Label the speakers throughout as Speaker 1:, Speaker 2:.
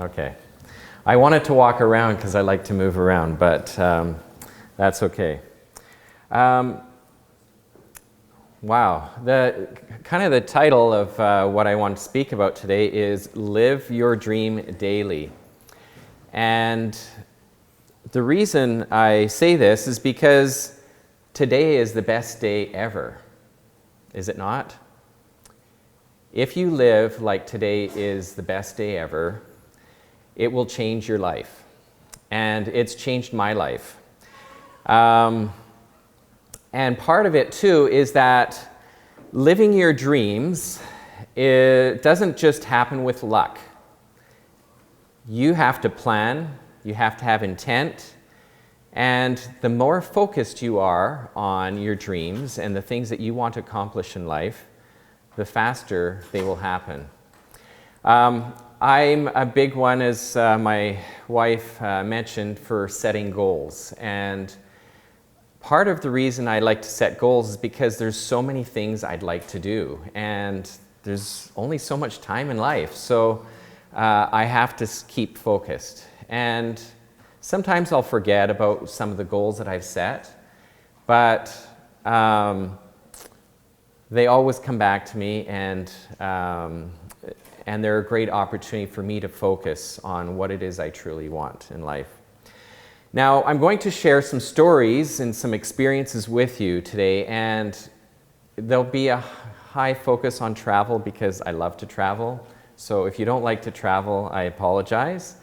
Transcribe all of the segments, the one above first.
Speaker 1: Okay. I wanted to walk around because I like to move around, but that's okay. Wow. The title of what I want to speak about today is Live Your Dream Daily. And the reason I say this is because today is the best day ever. Is it not? If you live like today is the best day ever, it will change your life. And it's changed my life. And part of it too is that living your dreams, it doesn't just happen with luck. You have to plan, you have to have intent, and the more focused you are on your dreams and the things that you want to accomplish in life, the faster they will happen. I'm a big one, as my wife mentioned, for setting goals. And part of the reason I like to set goals is because there's so many things I'd like to do. And there's only so much time in life. So I have to keep focused. And sometimes I'll forget about some of the goals that I've set. But they always come back to me, and they're a great opportunity for me to focus on what it is I truly want in life. Now, I'm going to share some stories and some experiences with you today, and there'll be a high focus on travel because I love to travel. So if you don't like to travel, I apologize.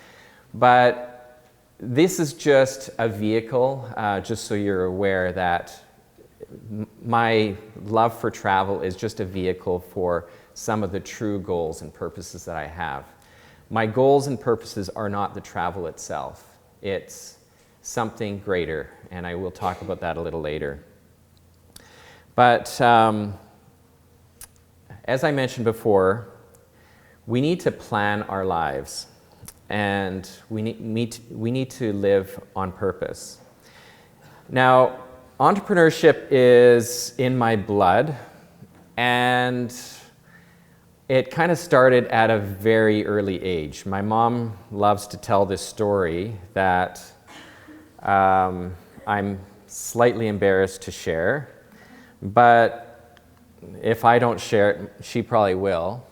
Speaker 1: But this is just a vehicle, just so you're aware that my love for travel is just a vehicle for some of the true goals and purposes that I have. My goals and purposes are not the travel itself. It's something greater, and I will talk about that a little later. But as I mentioned before, we need to plan our lives, and we need to live on purpose. Now, entrepreneurship is in my blood, and it kind of started at a very early age. My mom loves to tell this story that I'm slightly embarrassed to share, but if I don't share it, she probably will.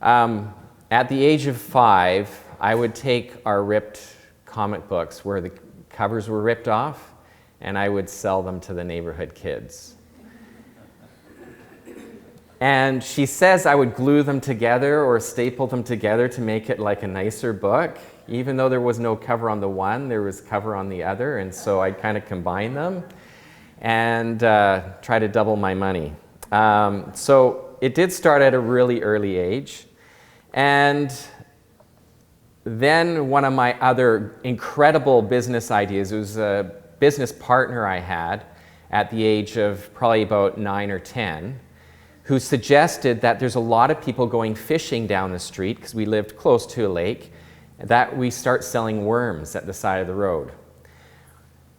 Speaker 1: At the age of 5, I would take our ripped comic books where the covers were ripped off, and I would sell them to the neighborhood kids. And she says I would glue them together or staple them together to make it like a nicer book. Even though there was no cover on the one, there was cover on the other, and so I'd kind of combine them and try to double my money. So it did start at a really early age. And then one of my other incredible business ideas, it was a business partner I had at the age of probably about 9 or 10, who suggested that there's a lot of people going fishing down the street, because we lived close to a lake, that we start selling worms at the side of the road.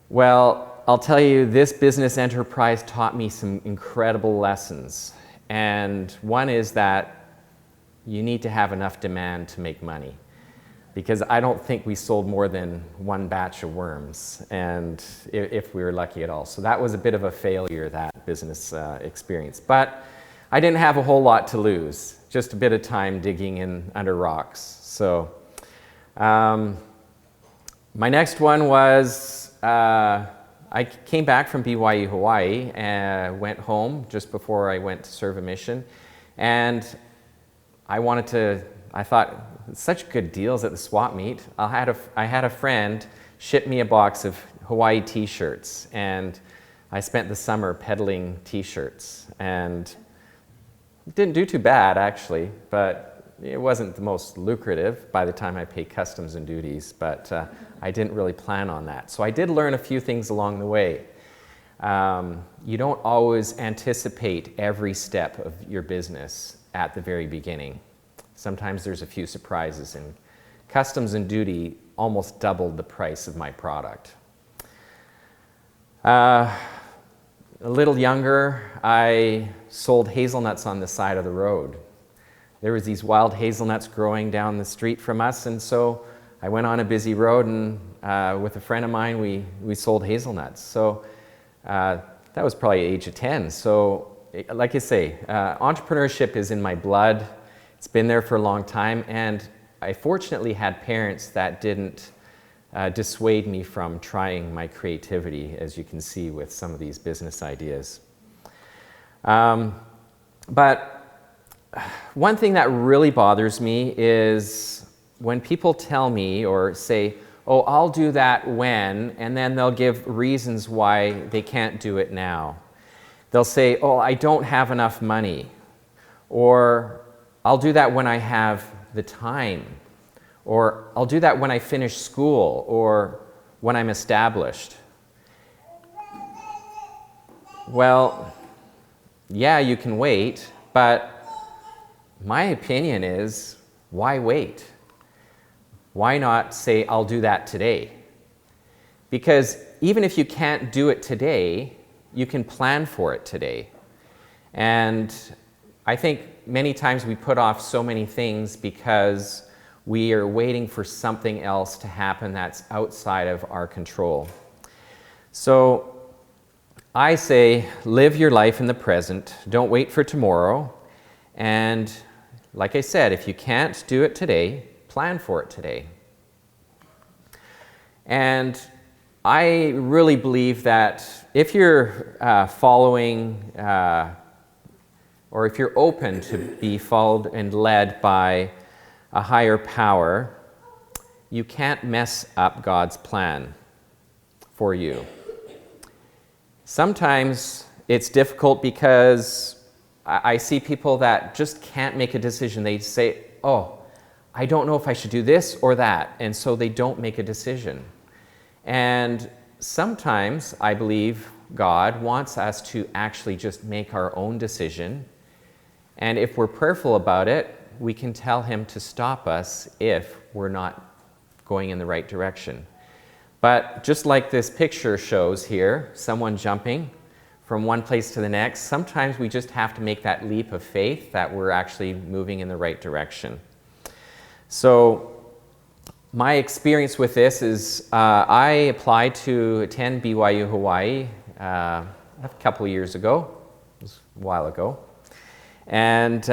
Speaker 1: Well, I'll tell you, this business enterprise taught me some incredible lessons. And one is that you need to have enough demand to make money, because I don't think we sold more than one batch of worms, and if we were lucky at all. So that was a bit of a failure, that business experience. But I didn't have a whole lot to lose, just a bit of time digging in under rocks. So my next one was, I came back from BYU, Hawaii, and went home just before I went to serve a mission. And I thought, such good deals at the swap meet. I had a friend ship me a box of Hawaii t-shirts, and I spent the summer peddling t-shirts. And it didn't do too bad, actually, but it wasn't the most lucrative by the time I paid customs and duties, but I didn't really plan on that. So I did learn a few things along the way. You don't always anticipate every step of your business at the very beginning. Sometimes there's a few surprises, and customs and duty almost doubled the price of my product. A little younger, I sold hazelnuts on the side of the road. there was these wild hazelnuts growing down the street from us, and so I went on a busy road, and with a friend of mine, we sold hazelnuts. So that was probably age of 10. So like I say, entrepreneurship is in my blood. It's been there for a long time, and I fortunately had parents that didn't dissuade me from trying my creativity, as you can see with some of these business ideas. But one thing that really bothers me is when people tell me or say, oh, I'll do that when, and then they'll give reasons why they can't do it now. They'll say, oh, I don't have enough money, or I'll do that when I have the time, or I'll do that when I finish school, or when I'm established. Well, yeah, you can wait, but my opinion is, why wait? Why not say, I'll do that today? Because even if you can't do it today, you can plan for it today. And I think many times we put off so many things because we are waiting for something else to happen that's outside of our control. So I say, live your life in the present. Don't wait for tomorrow. And like I said, if you can't do it today, plan for it today. And I really believe that if you're following, or if you're open to be followed and led by a higher power, you can't mess up God's plan for you. Sometimes it's difficult because I see people that just can't make a decision. They say, oh, I don't know if I should do this or that, and so they don't make a decision. And sometimes I believe God wants us to actually just make our own decision, and if we're prayerful about it, we can tell Him to stop us if we're not going in the right direction. But just like this picture shows here, someone jumping from one place to the next, sometimes we just have to make that leap of faith that we're actually moving in the right direction. So my experience with this is I applied to attend BYU Hawaii a couple of years ago. It was a while ago. And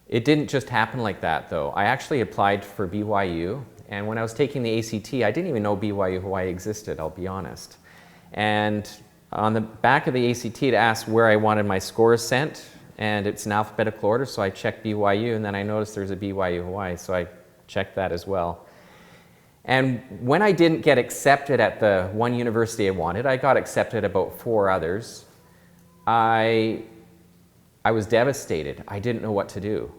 Speaker 1: it didn't just happen like that, though. I actually applied for BYU, and when I was taking the ACT, I didn't even know BYU Hawaii existed, I'll be honest. And on the back of the ACT, it asked where I wanted my scores sent, and it's in alphabetical order, so I checked BYU, and then I noticed there's a BYU Hawaii, so I checked that as well. And when I didn't get accepted at the one university I wanted, I got accepted at about 4 others. I was devastated. I didn't know what to do.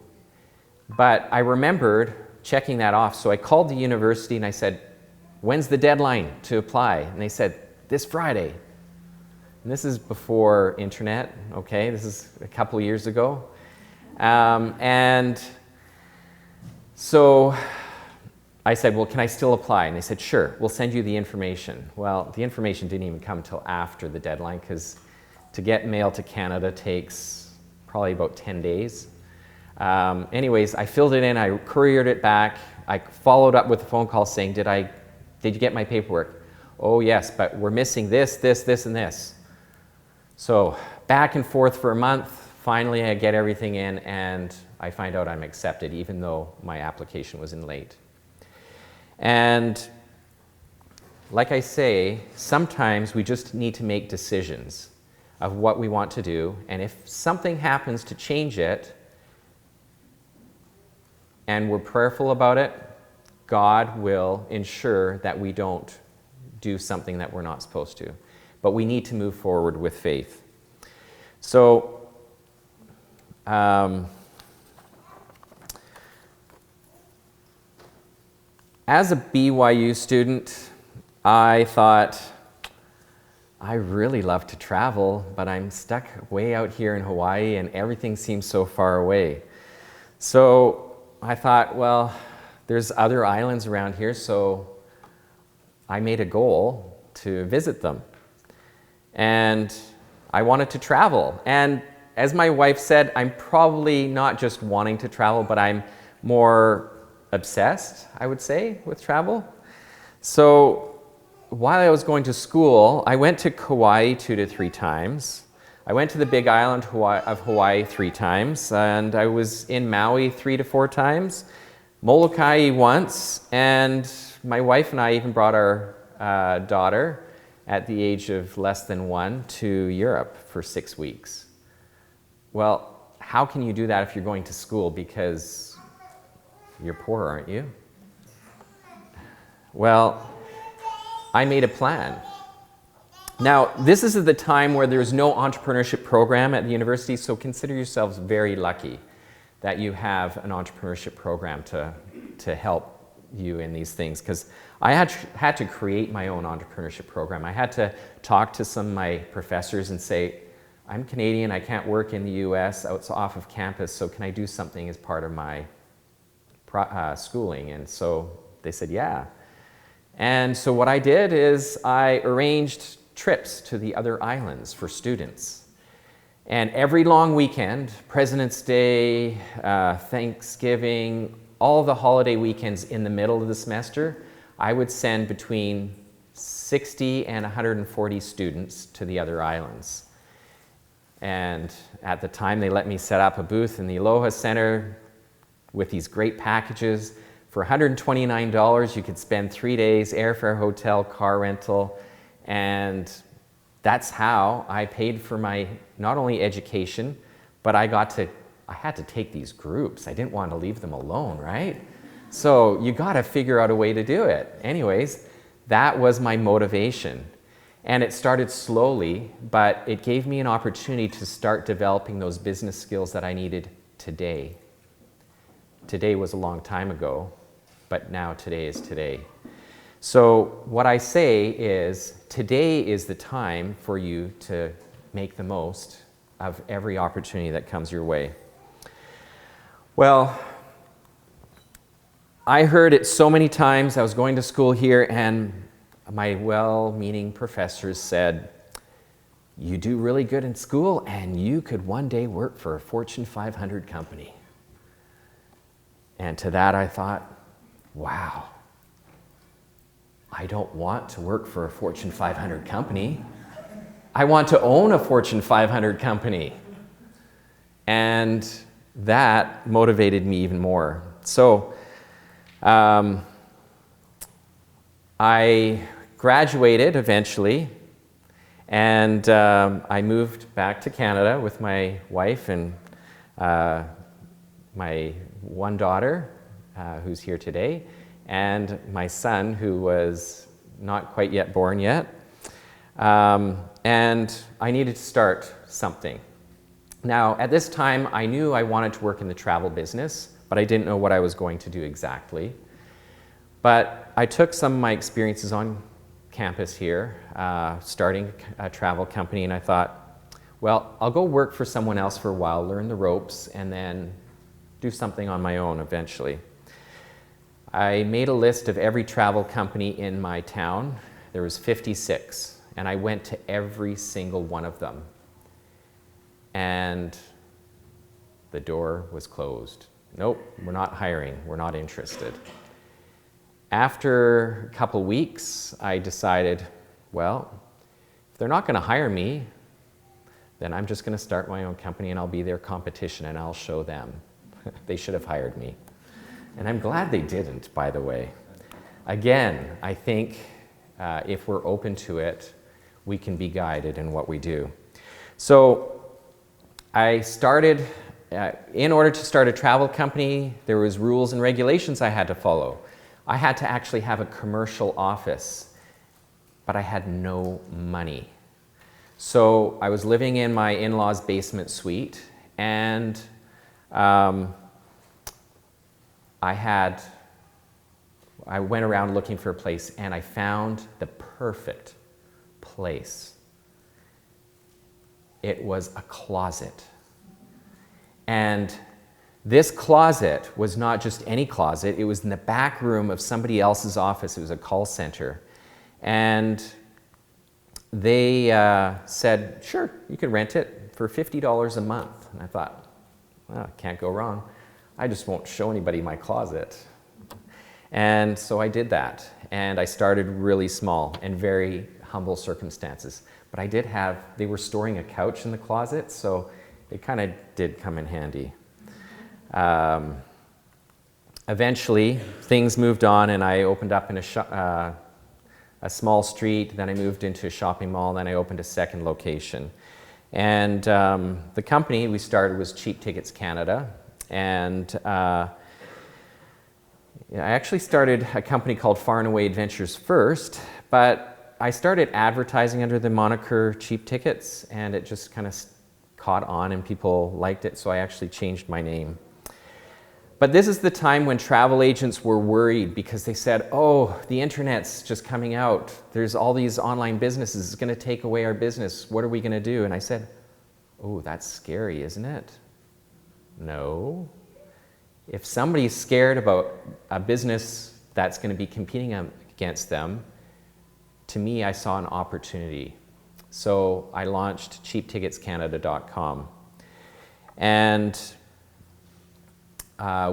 Speaker 1: But I remembered checking that off, so I called the university and I said, when's the deadline to apply? And they said, this Friday. And this is before internet, okay? This is a couple of years ago. And so I said, well, can I still apply? And they said, sure, we'll send you the information. Well, the information didn't even come until after the deadline, because to get mail to Canada takes probably about 10 days. Anyways, I filled it in, I couriered it back. I followed up with a phone call saying, did you get my paperwork? Oh, yes, but we're missing this, this, this, and this. So back and forth for a month. Finally, I get everything in, and I find out I'm accepted, even though my application was in late. And like I say, sometimes we just need to make decisions of what we want to do, and if something happens to change it, and we're prayerful about it, God will ensure that we don't do something that we're not supposed to. But we need to move forward with faith. So, as a BYU student, I thought, I really love to travel, but I'm stuck way out here in Hawaii and everything seems so far away. So I thought, well, there's other islands around here, so I made a goal to visit them. And I wanted to travel. And as my wife said, I'm probably not just wanting to travel, but I'm more obsessed, I would say, with travel. So while I was going to school, I went to Kauai 2 to 3 times. I went to the Big Island of Hawaii 3 times, and I was in Maui 3 to 4 times, Molokai once, and my wife and I even brought our daughter at the age of less than 1 to Europe for 6 weeks. Well, how can you do that if you're going to school? Because you're poor, aren't you? Well, I made a plan. Now, this is the time where there's no entrepreneurship program at the university, so consider yourselves very lucky that you have an entrepreneurship program to help you in these things, because I had to create my own entrepreneurship program. I had to talk to some of my professors and say, I'm Canadian, I can't work in the US, it's off of campus, so can I do something as part of my schooling? And so they said, yeah. And so what I did is I arranged trips to the other islands for students. And every long weekend, President's Day, Thanksgiving, all the holiday weekends in the middle of the semester, I would send between 60 and 140 students to the other islands. And at the time, they let me set up a booth in the Aloha Center with these great packages. For $129, you could spend 3 days, airfare, hotel, car rental, and that's how I paid for my not only education, but I had to take these groups. I didn't want to leave them alone, right? So you got to figure out a way to do it. Anyways, that was my motivation. And it started slowly, but it gave me an opportunity to start developing those business skills that I needed today. Today was a long time ago, but now today is today. So what I say is, today is the time for you to make the most of every opportunity that comes your way. Well, I heard it so many times. I was going to school here, and my well-meaning professors said, you do really good in school, and you could one day work for a Fortune 500 company. And to that I thought, wow, I don't want to work for a Fortune 500 company. I want to own a Fortune 500 company. And that motivated me even more. So I graduated eventually, and I moved back to Canada with my wife and my one daughter, who's here today, and my son, who was not quite yet born yet. And I needed to start something. Now, at this time, I knew I wanted to work in the travel business, but I didn't know what I was going to do exactly. But I took some of my experiences on campus here, starting a travel company, and I thought, well, I'll go work for someone else for a while, learn the ropes, and then do something on my own eventually. I made a list of every travel company in my town. There was 56, and I went to every single one of them. And the door was closed. Nope, we're not hiring, we're not interested. After a couple weeks, I decided, well, if they're not going to hire me, then I'm just going to start my own company and I'll be their competition and I'll show them. They should have hired me. And I'm glad they didn't, by the way. Again, I think if we're open to it, we can be guided in what we do. So I started, in order to start a travel company, there was rules and regulations I had to follow. I had to actually have a commercial office, but I had no money. So I was living in my in-laws' basement suite, and I went around looking for a place, and I found the perfect place. It was a closet. And this closet was not just any closet, it was in the back room of somebody else's office. It was a call center. And they said, sure, you can rent it for $50 a month. And I thought, well, can't go wrong. I just won't show anybody my closet. And so I did that. And I started really small and very humble circumstances. But I did have, they were storing a couch in the closet, so it kind of did come in handy. Eventually, things moved on, and I opened up in a small street. Then I moved into a shopping mall. Then I opened a second location. And the company we started was CheapTickets Canada. And I actually started a company called Far and Away Adventures first, but I started advertising under the moniker CheapTickets, and it just kind of caught on and people liked it, so I actually changed my name. But this is the time when travel agents were worried because they said, oh, the internet's just coming out. There's all these online businesses. It's going to take away our business. What are we going to do? And I said, oh, that's scary, isn't it? No. If somebody's scared about a business that's going to be competing against them, to me, I saw an opportunity. So I launched CheapTicketsCanada.com. And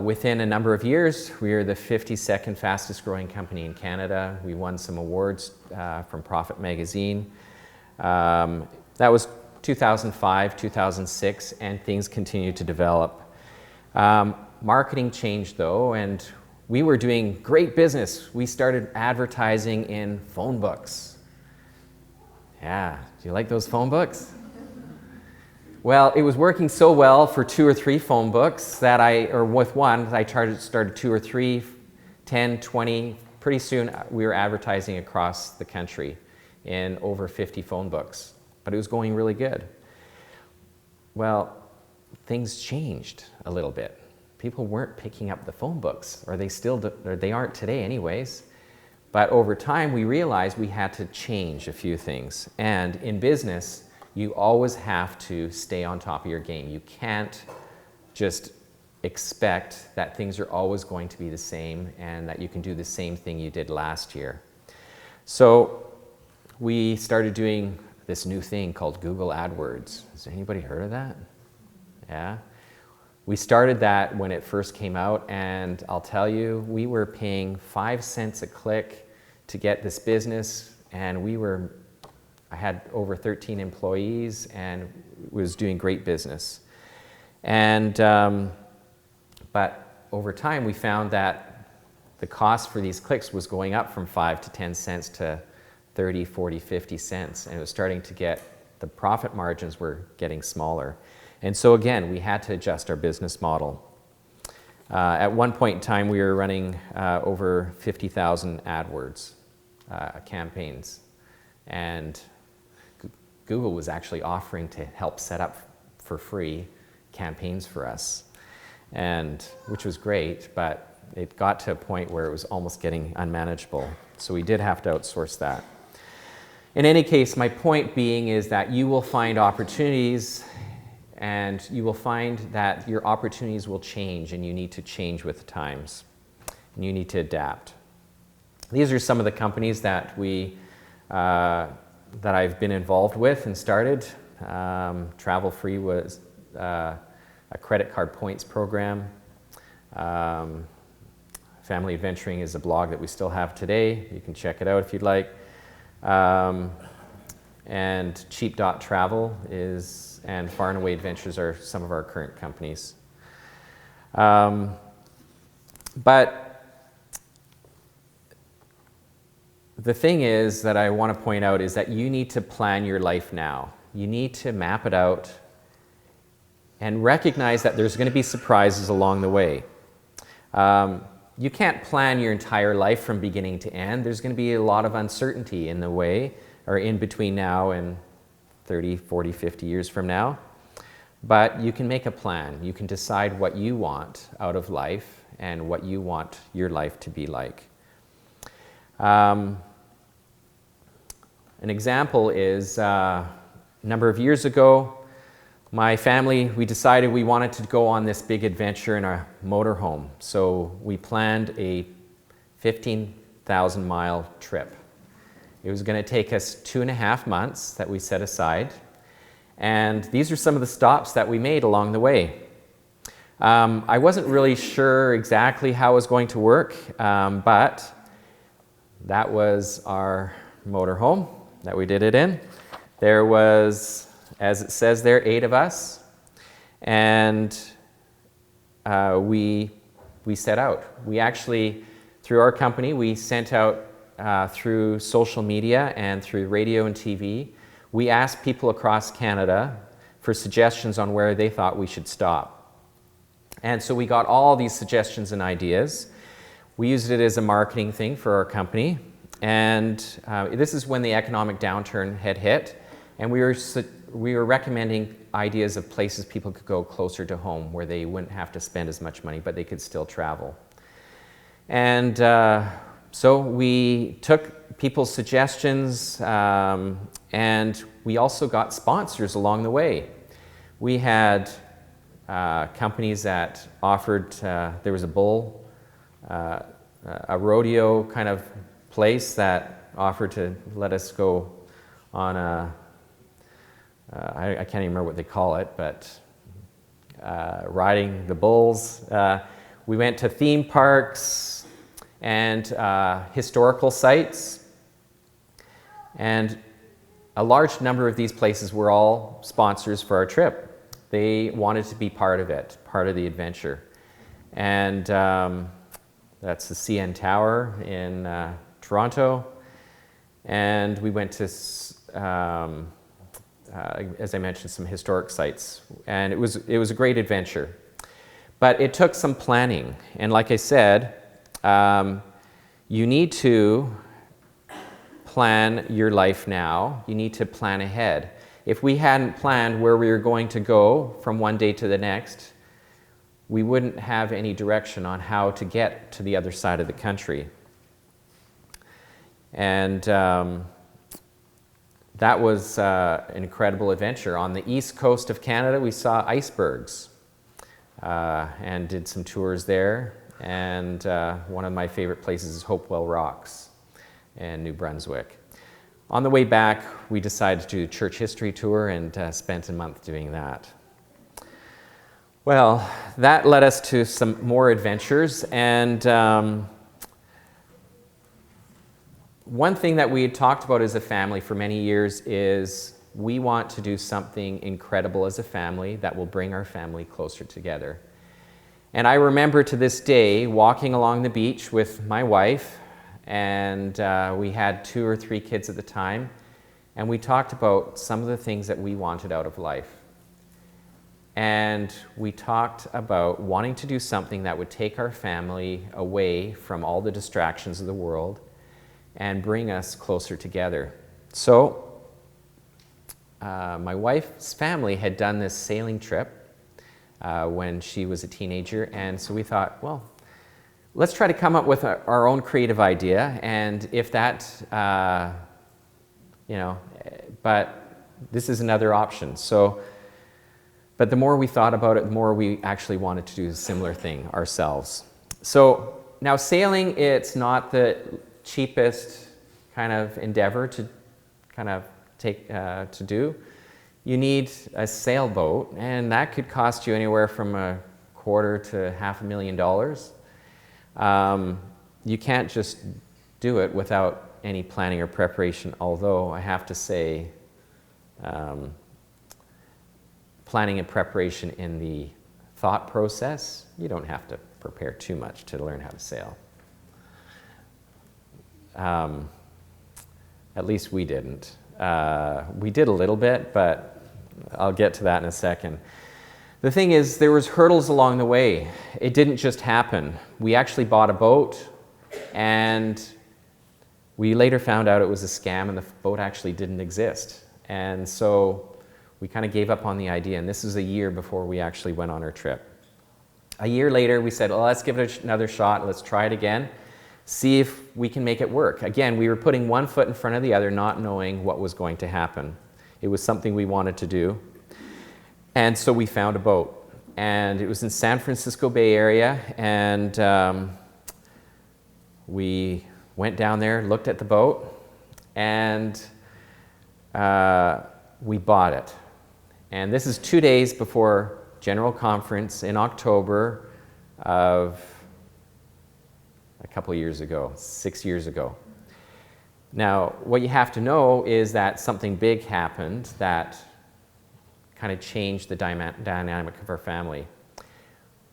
Speaker 1: within a number of years, we were the 52nd fastest growing company in Canada. We won some awards from Profit Magazine. That was 2005, 2006, and things continued to develop. Marketing changed though, and we were doing great business. We started advertising in phone books. Yeah, do you like those phone books? Well, it was working so well for 2 or 3 phone books that with one, I started 2 or 3, 10, 20. Pretty soon we were advertising across the country in over 50 phone books, but it was going really good. Well, things changed a little bit. People weren't picking up the phone books, or they aren't today anyways. But over time we realized we had to change a few things. And in business, you always have to stay on top of your game. You can't just expect that things are always going to be the same and that you can do the same thing you did last year. So we started doing this new thing called Google AdWords. Has anybody heard of that? Yeah. We started that when it first came out, and I'll tell you, we were paying 5 cents a click to get this business, and I had over 13 employees and was doing great business. And but over time we found that the cost for these clicks was going up from 5 to 10 cents to 30, 40, 50 cents, and it was starting to the profit margins were getting smaller. And so again, we had to adjust our business model. At one point in time, we were running over 50,000 AdWords campaigns, and Google was actually offering to help set up for free campaigns for us, and which was great, but it got to a point where it was almost getting unmanageable. So we did have to outsource that. In any case, my point being is that you will find opportunities, and you will find that your opportunities will change, and you need to change with the times, and you need to adapt. These are some of the companies that that I've been involved with and started. Travel Free was a credit card points program. Family Adventuring is a blog that we still have today. You can check it out if you'd like. And Cheap.travel and Far and Away Adventures are some of our current companies. But the thing is that I want to point out is that you need to plan your life now. You need to map it out and recognize that there's going to be surprises along the way. You can't plan your entire life from beginning to end. There's going to be a lot of uncertainty in the way, or in between now and 30, 40, 50 years from now. But you can make a plan. You can decide what you want out of life and what you want your life to be like. An example is a number of years ago, my family, we decided we wanted to go on this big adventure in our motorhome. So we planned a 15,000-mile trip. It was going to take us 2.5 months that we set aside. And these are some of the stops that we made along the way. I wasn't really sure exactly how it was going to work, but that was our motorhome that we did it in. There was, as it says there, 8 of us, and we set out. We actually, through our company, we sent out through social media and through radio and TV. We asked people across Canada for suggestions on where they thought we should stop. And so we got all these suggestions and ideas. We used it as a marketing thing for our company. And this is when the economic downturn had hit. And we were recommending ideas of places people could go closer to home where they wouldn't have to spend as much money, but they could still travel. And so we took people's suggestions, and we also got sponsors along the way. We had companies that offered, there was a bull, a rodeo kind of place that offered to let us go on a, I can't even remember what they call it, but riding the bulls. We went to theme parks and historical sites, and a large number of these places were all sponsors for our trip. They wanted to be part of it, part of the adventure. And that's the CN Tower in Toronto. And we went to, as I mentioned, some historic sites. And it was a great adventure. But it took some planning. And like I said, you need to plan your life now. You need to plan ahead. If we hadn't planned where we were going to go from one day to the next, we wouldn't have any direction on how to get to the other side of the country. And that was an incredible adventure. On the east coast of Canada, we saw icebergs and did some tours there. And one of my favorite places is Hopewell Rocks in New Brunswick. On the way back, we decided to do a church history tour and spent a month doing that. Well, that led us to some more adventures, and one thing that we had talked about as a family for many years is we want to do something incredible as a family that will bring our family closer together. And I remember to this day walking along the beach with my wife, and we had 2 or 3 kids at the time, and we talked about some of the things that we wanted out of life. And we talked about wanting to do something that would take our family away from all the distractions of the world and bring us closer together. So my wife's family had done this sailing trip when she was a teenager, and so we thought, well, let's try to come up with our own creative idea, and if that, but this is another option. So, but the more we thought about it, the more we actually wanted to do a similar thing ourselves. So now sailing, it's not the cheapest kind of endeavor to kind of take, to do. You need a sailboat, and that could cost you anywhere from $250,000 to $500,000. You can't just do it without any planning or preparation, although I have to say planning and preparation in the thought process, you don't have to prepare too much to learn how to sail. At least we didn't. We did a little bit, but I'll get to that in a second. The thing is, there was hurdles along the way. It didn't just happen. We actually bought a boat, and we later found out it was a scam and the boat actually didn't exist. And so we kind of gave up on the idea, and this is a year before we actually went on our trip. A year later, we said, well, let's give it another shot. Let's try it again, see if we can make it work. Again, we were putting one foot in front of the other, not knowing what was going to happen. It was something we wanted to do. And so we found a boat, and it was in San Francisco Bay Area, and we went down there, looked at the boat, and we bought it. And this is 2 days before General Conference in October of a couple years ago, 6 years ago. Now, what you have to know is that something big happened that kind of changed the dynamic of our family.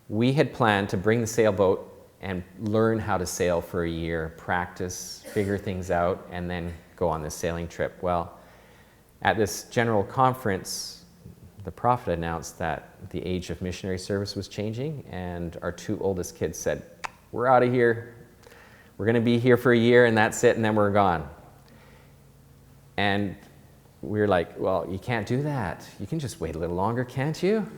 Speaker 1: We had planned to bring the sailboat and learn how to sail for a year, practice, figure things out, and then go on this sailing trip. Well, at this general conference, the prophet announced that the age of missionary service was changing, and our 2 oldest kids said, "We're out of here. We're going to be here for a year, and that's it, and then we're gone." And we were like, "Well, you can't do that. You can just wait a little longer, can't you?"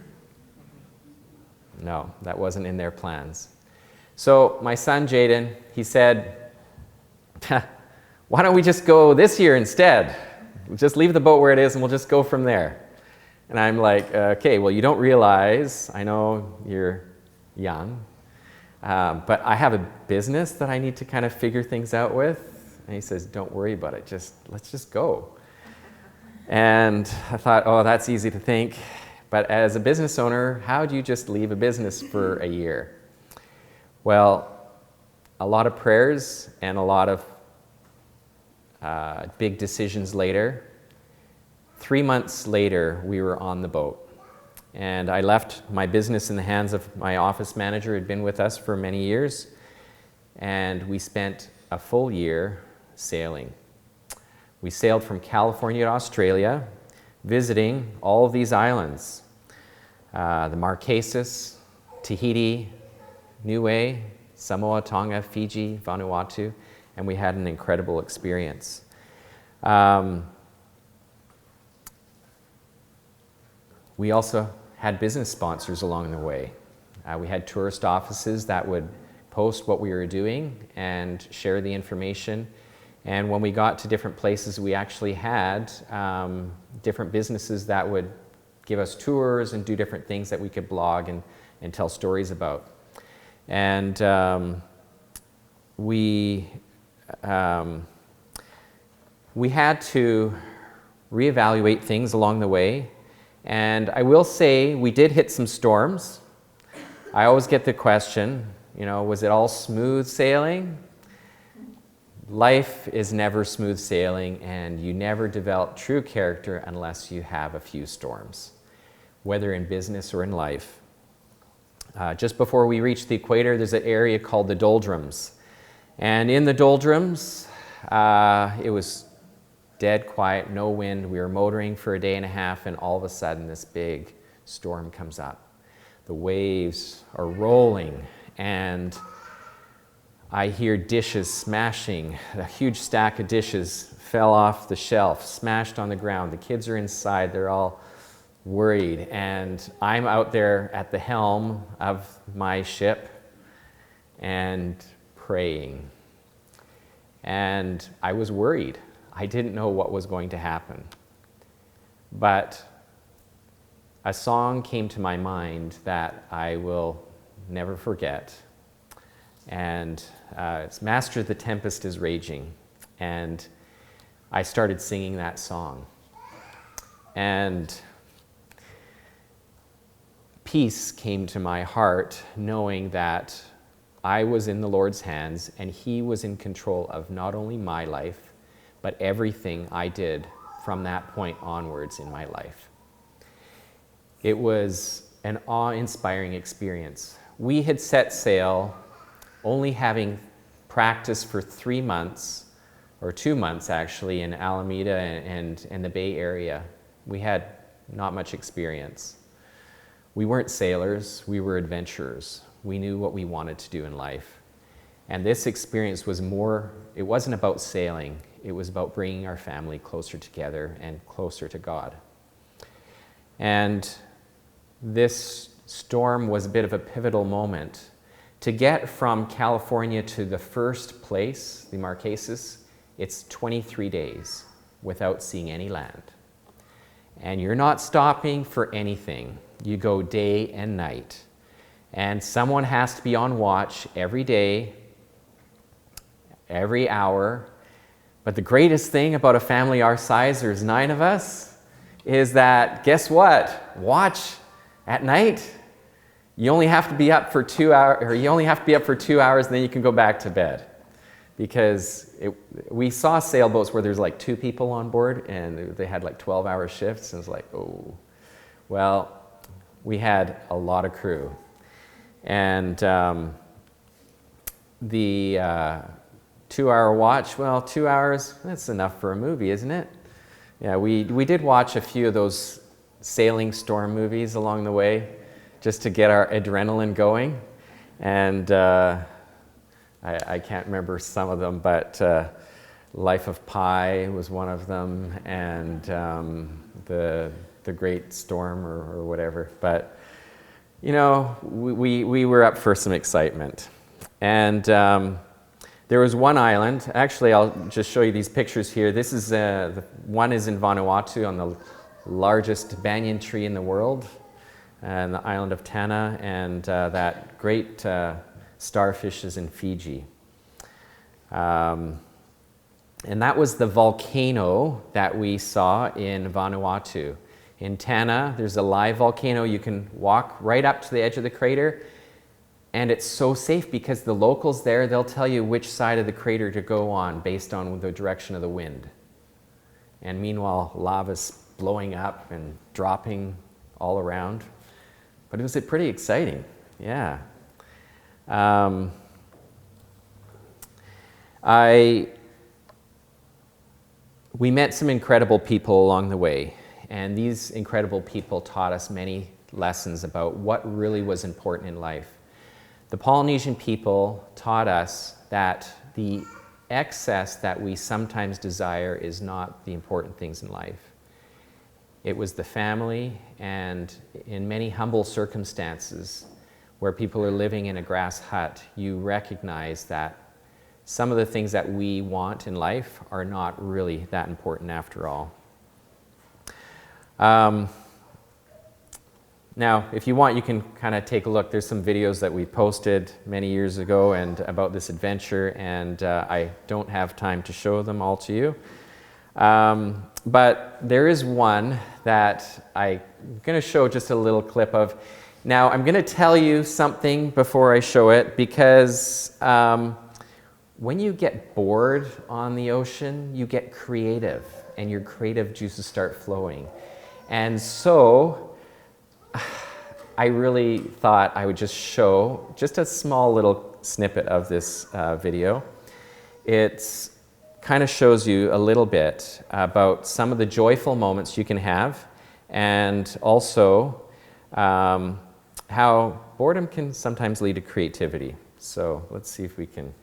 Speaker 1: No, that wasn't in their plans. So my son, Jaden, he said, "Why don't we just go this year instead? We'll just leave the boat where it is, and we'll just go from there." And I'm like, "Okay, well, you don't realize, I know you're young, but I have a business that I need to kind of figure things out with." And he says, "Don't worry about it, let's just go." And I thought, oh, that's easy to think. But as a business owner, how do you just leave a business for a year? Well, a lot of prayers and a lot of big decisions later. 3 months later, we were on the boat. And I left my business in the hands of my office manager who had been with us for many years. And we spent a full year sailing. We sailed from California to Australia, visiting all of these islands. The Marquesas, Tahiti, Niue, Samoa, Tonga, Fiji, Vanuatu, and we had an incredible experience. We also had business sponsors along the way. We had tourist offices that would post what we were doing and share the information. And when we got to different places, we actually had different businesses that would give us tours and do different things that we could blog and tell stories about. And we had to reevaluate things along the way. And I will say we did hit some storms. I always get the question, was it all smooth sailing? Life is never smooth sailing, and you never develop true character unless you have a few storms, whether in business or in life. Just before we reach the equator, there's an area called the doldrums. And in the doldrums, it was dead quiet, no wind. We were motoring for a day and a half, and all of a sudden this big storm comes up. The waves are rolling, and I hear dishes smashing. A huge stack of dishes fell off the shelf, smashed on the ground. The kids are inside, they're all worried, and I'm out there at the helm of my ship and praying. And I was worried. I didn't know what was going to happen. But a song came to my mind that I will never forget. And it's "Master, the Tempest is Raging." And I started singing that song. And peace came to my heart, knowing that I was in the Lord's hands and He was in control of not only my life, but everything I did from that point onwards in my life. It was an awe-inspiring experience. We had set sail only having practiced for 3 months, or 2 months actually, in Alameda and the Bay Area. We had not much experience. We weren't sailors, we were adventurers. We knew what we wanted to do in life. And this experience was it wasn't about sailing, it was about bringing our family closer together and closer to God. And this storm was a bit of a pivotal moment. To get from California to the first place, the Marquesas, it's 23 days without seeing any land. And you're not stopping for anything. You go day and night. And someone has to be on watch every day, every hour. But the greatest thing about a family our size, there's 9 of us, is that, guess what? Watch at night. You only have to be up for 2 hours, or you only have to be up for 2 hours, and then you can go back to bed. Because we saw sailboats where there's like 2 people on board, and they had like 12-hour shifts, and it's like, oh. Well, we had a lot of crew. And the 2-hour watch, well, 2 hours, that's enough for a movie, isn't it? Yeah, we did watch a few of those sailing storm movies along the way, just to get our adrenaline going. And I can't remember some of them, but Life of Pi was one of them, and the Great Storm or whatever. But, you know, we were up for some excitement. And there was one island. Actually, I'll just show you these pictures here. This is, one is in Vanuatu on the largest banyan tree in the world, and the island of Tanna, and that great starfish is in Fiji. And that was the volcano that we saw in Vanuatu. In Tanna, there's a live volcano. You can walk right up to the edge of the crater, and it's so safe because the locals there, they'll tell you which side of the crater to go on based on the direction of the wind. And meanwhile, lava's blowing up and dropping all around. But it was pretty exciting, yeah. We met some incredible people along the way, and these incredible people taught us many lessons about what really was important in life. The Polynesian people taught us that the excess that we sometimes desire is not the important things in life. It was the family, and in many humble circumstances where people are living in a grass hut, you recognize that some of the things that we want in life are not really that important after all. Now, if you want, you can kind of take a look. There's some videos that we posted many years ago and about this adventure, and I don't have time to show them all to you. But there is one that I'm going to show just a little clip of. Now, I'm going to tell you something before I show it, because when you get bored on the ocean, you get creative, and your creative juices start flowing. And so I really thought I would just show just a small little snippet of this video. It kind of shows you a little bit about some of the joyful moments you can have, and also how boredom can sometimes lead to creativity. So let's see if we can.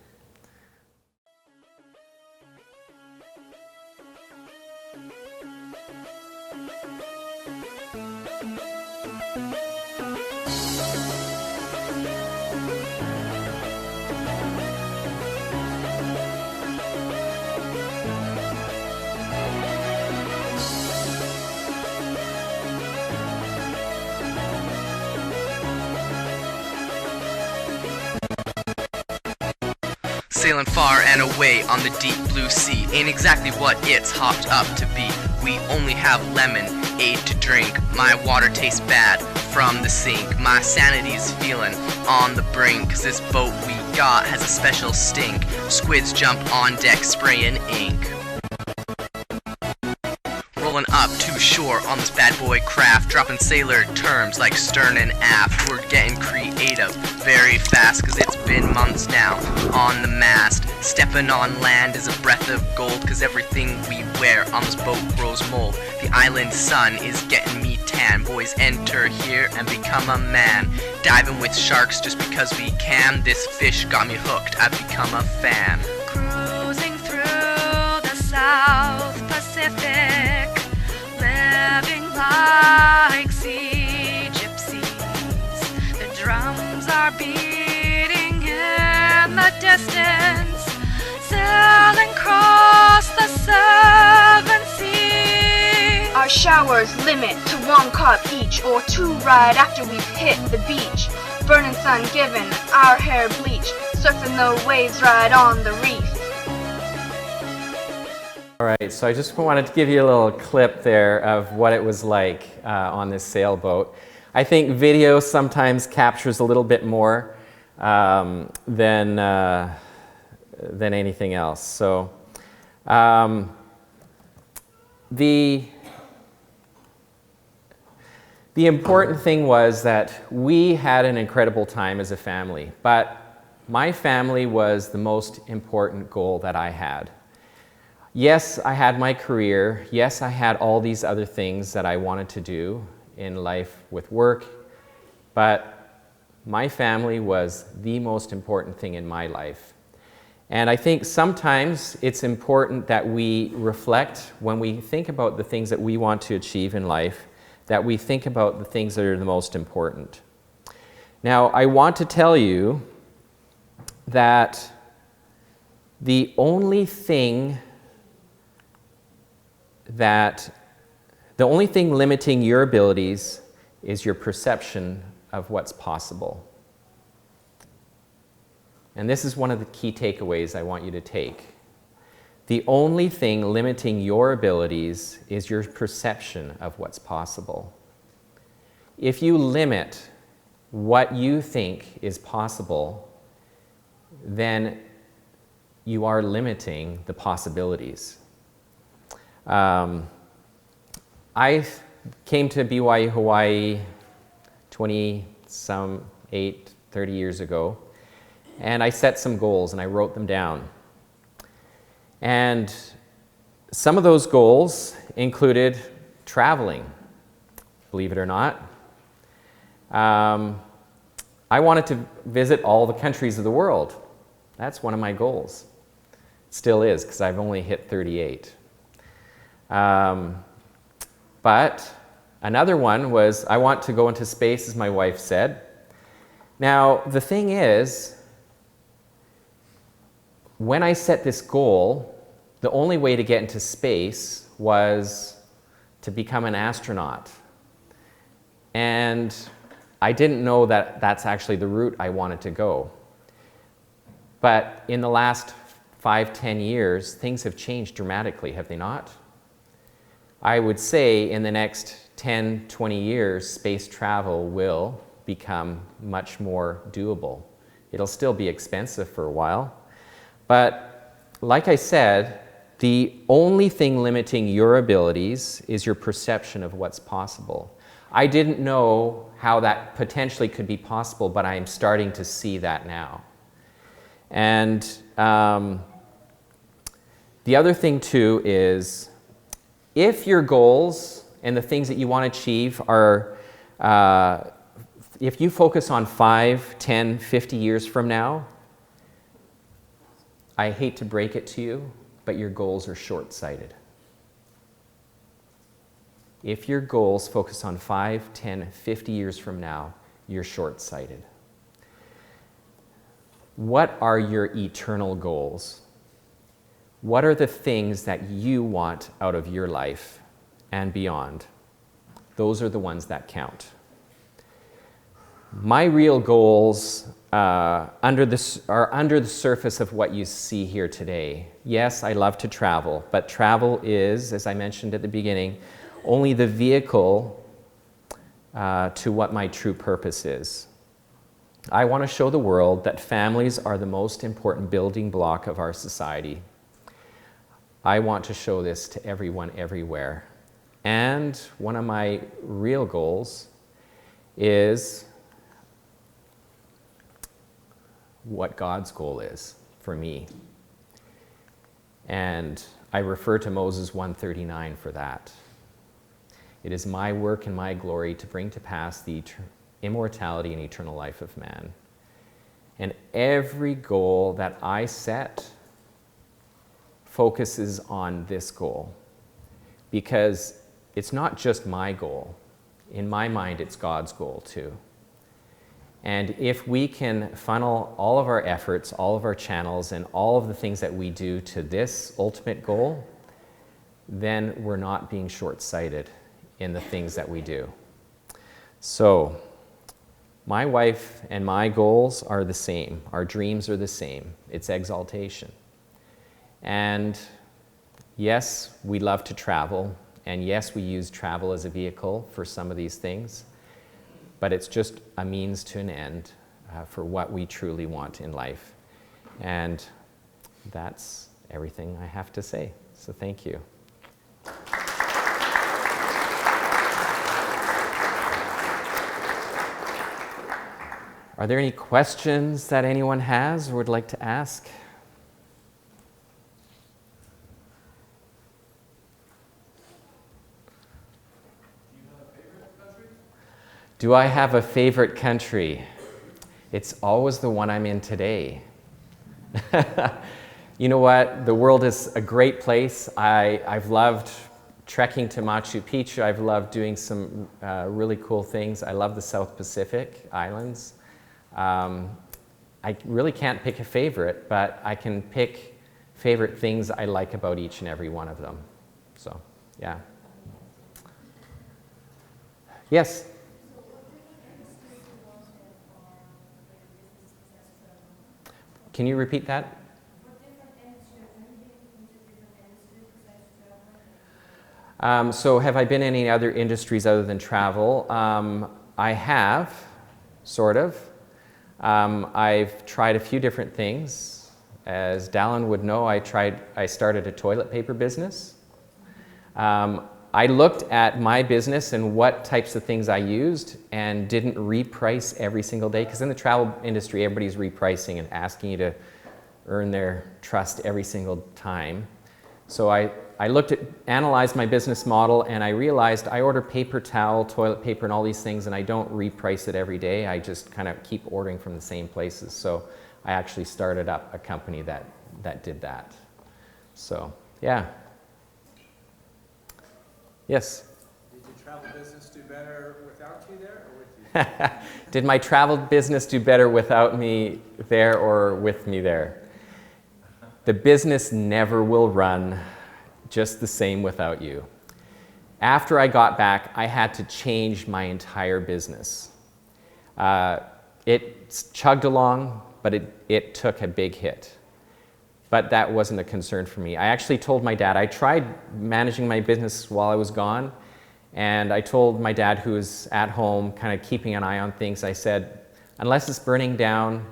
Speaker 2: Sailing far and away on the deep blue sea ain't exactly what it's hopped up to be. We only have lemonade to drink. My water tastes bad from the sink. My sanity's feeling on the brink, 'cause this boat we got has a special stink. Squids jump on deck spraying ink. Rolling up to shore on this bad boy craft, dropping sailor terms like stern and aft. We're getting creative very fast, 'cause it's been months now on the mast. Stepping on land is a breath of gold, 'cause everything we wear on this boat grows mold. The island sun is getting me tan. Boys, enter here and become a man. Diving with sharks just because we can. This fish got me hooked, I've become a fan.
Speaker 3: Cruising through the South Pacific, living like sea gypsies. The drums are beating in the distance, sailing across the seven seas.
Speaker 4: Our showers limit to 1 cup each, or 2 right after we've hit the beach. Burning sun giving our hair bleach, surfing the waves right on the reef.
Speaker 1: All right, so I just wanted to give you a little clip there of what it was like on this sailboat. I think video sometimes captures a little bit more than anything else. So the important thing was that we had an incredible time as a family, but my family was the most important goal that I had. Yes, I had my career. Yes, I had all these other things that I wanted to do in life with work, but my family was the most important thing in my life. And I think sometimes it's important that we reflect when we think about the things that we want to achieve in life, that we think about the things that are the most important. Now, I want to tell you that the only thing limiting your abilities is your perception of what's possible. And this is one of the key takeaways I want you to take. The only thing limiting your abilities is your perception of what's possible. If you limit what you think is possible, then you are limiting the possibilities. I came to BYU, Hawaii 30 years ago, and I set some goals and I wrote them down. And some of those goals included traveling, believe it or not. I wanted to visit all the countries of the world. That's one of my goals. Still is, because I've only hit 38. But another one was I want to go into space, as my wife said. Now, the thing is, when I set this goal, the only way to get into space was to become an astronaut. And I didn't know that that's actually the route I wanted to go. But in the last 5-10 years, things have changed dramatically, have they not? I would say in the next 10-20 years, space travel will become much more doable. It'll still be expensive for a while. But like I said, the only thing limiting your abilities is your perception of what's possible. I didn't know how that potentially could be possible, but I am starting to see that now. And the other thing too is, if your goals and the things that you want to achieve are, if you focus on 5, 10, 50 years from now, I hate to break it to you, but your goals are short-sighted. If your goals focus on 5, 10, 50 years from now, you're short-sighted. What are your eternal goals? What are the things that you want out of your life and beyond? Those are the ones that count. My real goals are under the surface of what you see here today. Yes, I love to travel, but travel is, as I mentioned at the beginning, only the vehicle to what my true purpose is. I want to show the world that families are the most important building block of our society. I want to show this to everyone, everywhere. And one of my real goals is what God's goal is for me. And I refer to Moses 139 for that. It is my work and my glory to bring to pass the immortality and eternal life of man. And every goal that I set focuses on this goal, because it's not just my goal. In my mind, it's God's goal too. And if we can funnel all of our efforts, all of our channels, and all of the things that we do to this ultimate goal, then we're not being short-sighted in the things that we do. So, my wife and my goals are the same. Our dreams are the same. It's exaltation. And yes, we love to travel, and yes, we use travel as a vehicle for some of these things, but it's just a means to an end for what we truly want in life. And that's everything I have to say. So thank you. Are there any questions that anyone has or would like to ask? Do I have a favorite country? It's always the one I'm in today. You know what? The world is a great place. I've loved trekking to Machu Picchu. I've loved doing some really cool things. I love the South Pacific Islands. I really can't pick a favorite, but I can pick favorite things I like about each and every one of them. So, yeah. Yes? Can you repeat that? So have I been in any other industries other than travel? I have, sort of. I've tried a few different things. As Dallin would know, I started a toilet paper business. I looked at my business and what types of things I used and didn't reprice every single day, because in the travel industry, everybody's repricing and asking you to earn their trust every single time. So I analyzed my business model, and I realized I order paper towel, toilet paper, and all these things, and I don't reprice it every day. I just kind of keep ordering from the same places. So I actually started up a company that did that. So, yeah. Yes?
Speaker 5: Did your travel business do better without you there or with you?
Speaker 1: Did my travel business do better without me there or with me there? The business never will run just the same without you. After I got back, I had to change my entire business. It chugged along, but it took a big hit. But that wasn't a concern for me. I actually told my dad, I tried managing my business while I was gone, and I told my dad, who was at home kind of keeping an eye on things, I said, unless it's burning down,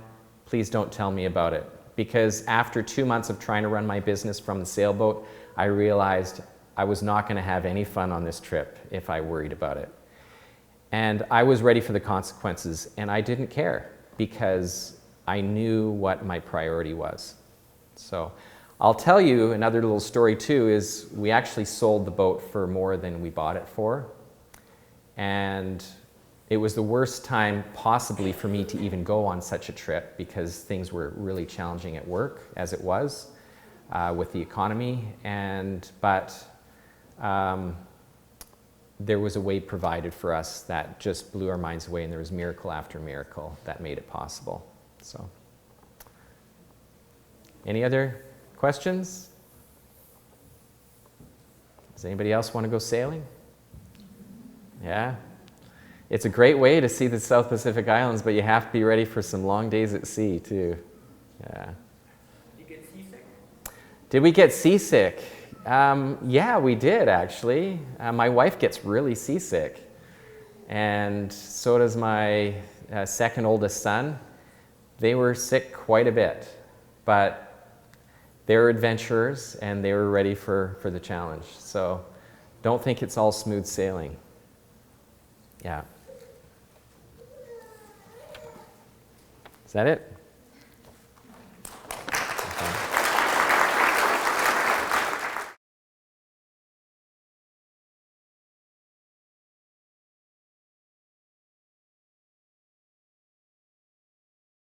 Speaker 1: please don't tell me about it. Because after 2 months of trying to run my business from the sailboat, I realized I was not going to have any fun on this trip if I worried about it. And I was ready for the consequences, and I didn't care because I knew what my priority was. So I'll tell you another little story too, is we actually sold the boat for more than we bought it for. And it was the worst time possibly for me to even go on such a trip, because things were really challenging at work as it was with the economy. But there was a way provided for us that just blew our minds away, and there was miracle after miracle that made it possible. So. Any other questions? Does anybody else want to go sailing? Yeah? It's a great way to see the South Pacific Islands, but you have to be ready for some long days at sea, too. Yeah.
Speaker 5: Did you get seasick?
Speaker 1: Did we get seasick? Yeah, we did, actually. My wife gets really seasick. And so does my second oldest son. They were sick quite a bit. But they were adventurers, and they were ready for the challenge. So don't think it's all smooth sailing. Yeah. Is that it?